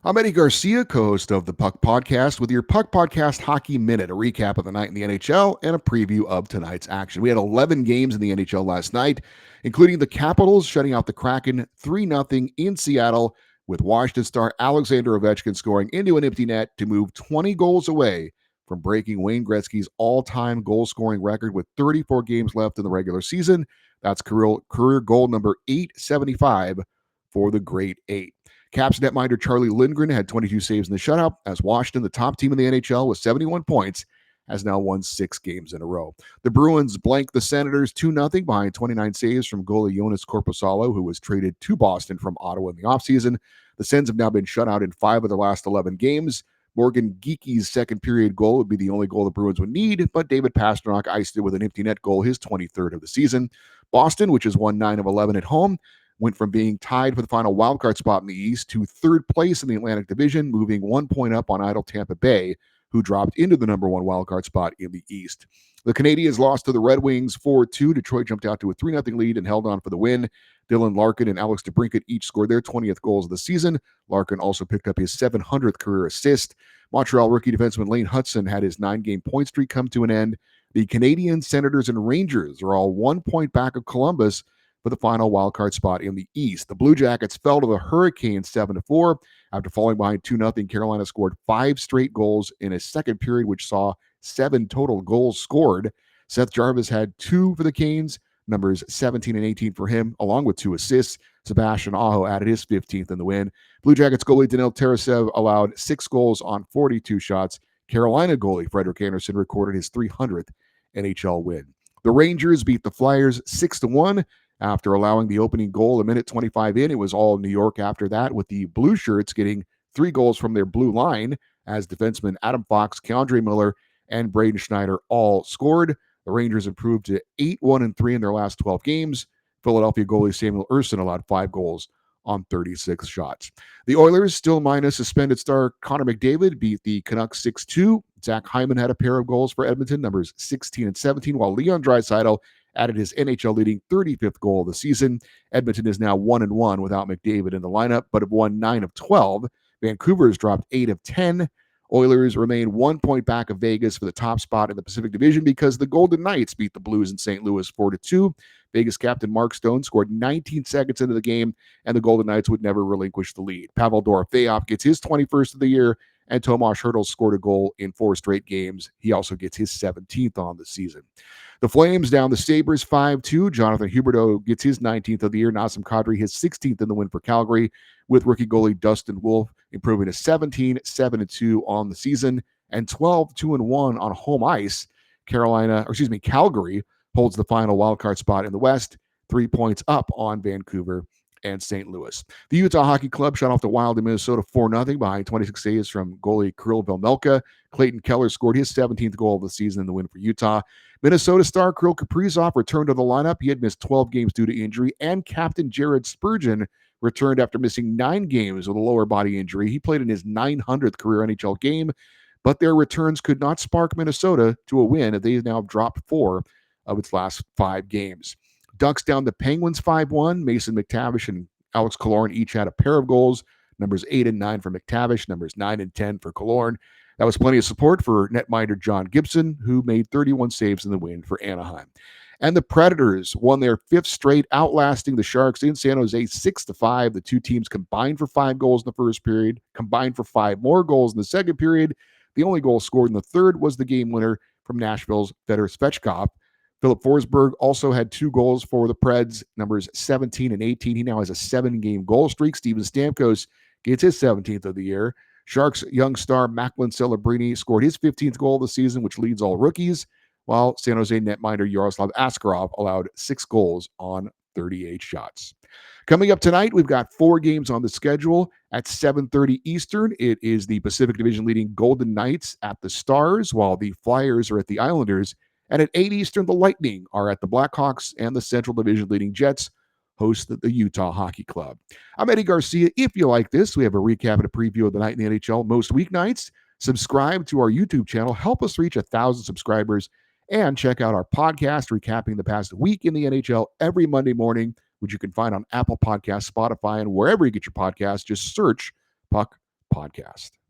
I'm Eddie Garcia, co-host of the Puck Podcast, with your Puck Podcast Hockey Minute, a recap of the night in the NHL and a preview of tonight's action. We had 11 games in the NHL last night, including the Capitals shutting out the Kraken 3-0 in Seattle, with Washington star Alexander Ovechkin scoring into an empty net to move 20 goals away from breaking Wayne Gretzky's all-time goal-scoring record with 34 games left in the regular season. That's career goal number 875 for the Great Eight. Caps netminder Charlie Lindgren had 22 saves in the shutout, as Washington, the top team in the NHL with 71 points, has now won 6 games in a row. The Bruins blanked the Senators 2-0 behind 29 saves from goalie Jonas Korpisalo, who was traded to Boston from Ottawa in the offseason. The Sens have now been shut out in 5 of their last 11 games. Morgan Geeky's second period goal would be the only goal the Bruins would need, but David Pastrnak iced it with an empty net goal, his 23rd of the season. Boston, which has won 9 of 11 at home, went from being tied for the final wildcard spot in the East to third place in the Atlantic Division, moving 1 point up on idle Tampa Bay, who dropped into the number one wildcard spot in the East. The Canadiens lost to the Red Wings 4-2. Detroit jumped out to a 3-0 lead and held on for the win. Dylan Larkin and Alex DeBrincat each scored their 20th goals of the season. Larkin also picked up his 700th career assist. Montreal rookie defenseman Lane Hudson had his 9-game point streak come to an end. The Canadiens, Senators, and Rangers are all 1 point back of Columbus for the final wildcard spot in the East. The Blue Jackets fell to the Hurricanes 7-4 after falling behind 2-0. Carolina scored 5 straight goals in a second period, which saw 7 total goals scored. Seth Jarvis had 2 for the Canes, numbers 17 and 18 for him, along with 2 assists. Sebastian Aho added his 15th in the win. Blue Jackets goalie Danil Tarasev allowed 6 goals on 42 shots. Carolina goalie Frederik Andersen recorded his 300th NHL win. The Rangers beat the Flyers 6-1 after allowing the opening goal a minute 25 in. It was all New York after that, with the Blue Shirts getting 3 goals from their blue line as defensemen Adam Fox, Keandre Miller, and Braden Schneider all scored. The Rangers improved to 8-1-3 in their last 12 games. Philadelphia goalie Samuel Ersson allowed 5 goals on 36 shots. The Oilers, still minus suspended star Connor McDavid, beat the Canucks 6-2. Zach Hyman had a pair of goals for Edmonton, numbers 16 and 17, while Leon Draisaitl added his NHL-leading 35th goal of the season. Edmonton is now 1-1 without McDavid in the lineup, but have won 9 of 12. Vancouver's dropped 8 of 10. Oilers remain 1 point back of Vegas for the top spot in the Pacific Division because the Golden Knights beat the Blues in St. Louis 4-2. Vegas captain Mark Stone scored 19 seconds into the game, and the Golden Knights would never relinquish the lead. Pavel Dorofeyev gets his 21st of the year, and Tomas Hertl scored a goal in 4 straight games. He also gets his 17th on the season. The Flames down the Sabres 5-2. Jonathan Huberdeau gets his 19th of the year. Nazem Kadri his 16th in the win for Calgary, with rookie goalie Dustin Wolf improving to 17-7-2 on the season and 12-2-1 on home ice. Calgary holds the final wildcard spot in the West, 3 points up on Vancouver and St. Louis. The Utah Hockey Club shut off the Wild in Minnesota 4-0 behind 26 saves from goalie Kirill Velmelka. Clayton Keller scored his 17th goal of the season in the win for Utah. Minnesota star Kirill Kaprizov returned to the lineup. He had missed 12 games due to injury, and captain Jared Spurgeon returned after missing 9 games with a lower body injury. He played in his 900th career NHL game, but their returns could not spark Minnesota to a win. They have now dropped 4 of its last 5 games. Ducks down the Penguins 5-1. Mason McTavish and Alex Killorn each had a pair of goals, numbers 8 and 9 for McTavish, numbers 9 and 10 for Killorn. That was plenty of support for netminder John Gibson, who made 31 saves in the win for Anaheim. And the Predators won their 5th straight, outlasting the Sharks in San Jose 6-5. The two teams combined for 5 goals in the first period, combined for 5 more goals in the second period. The only goal scored in the third was the game winner from Nashville's Fedor Svechkov. Philip Forsberg also had 2 goals for the Preds, numbers 17 and 18. He now has a 7-game goal streak. Steven Stamkos gets his 17th of the year. Sharks young star Macklin Celebrini scored his 15th goal of the season, which leads all rookies, while San Jose netminder Yaroslav Askarov allowed 6 goals on 38 shots. Coming up tonight, we've got 4 games on the schedule. At 7:30 Eastern, it is the Pacific Division leading Golden Knights at the Stars, while the Flyers are at the Islanders. And at 8 Eastern, the Lightning are at the Blackhawks, and the Central Division leading Jets host the Utah Hockey Club. I'm Eddie Garcia. If you like this, we have a recap and a preview of the night in the NHL most weeknights. Subscribe to our YouTube channel. Help us reach 1,000 subscribers. And check out our podcast recapping the past week in the NHL every Monday morning, which you can find on Apple Podcasts, Spotify, and wherever you get your podcasts. Just search Puck Podcast.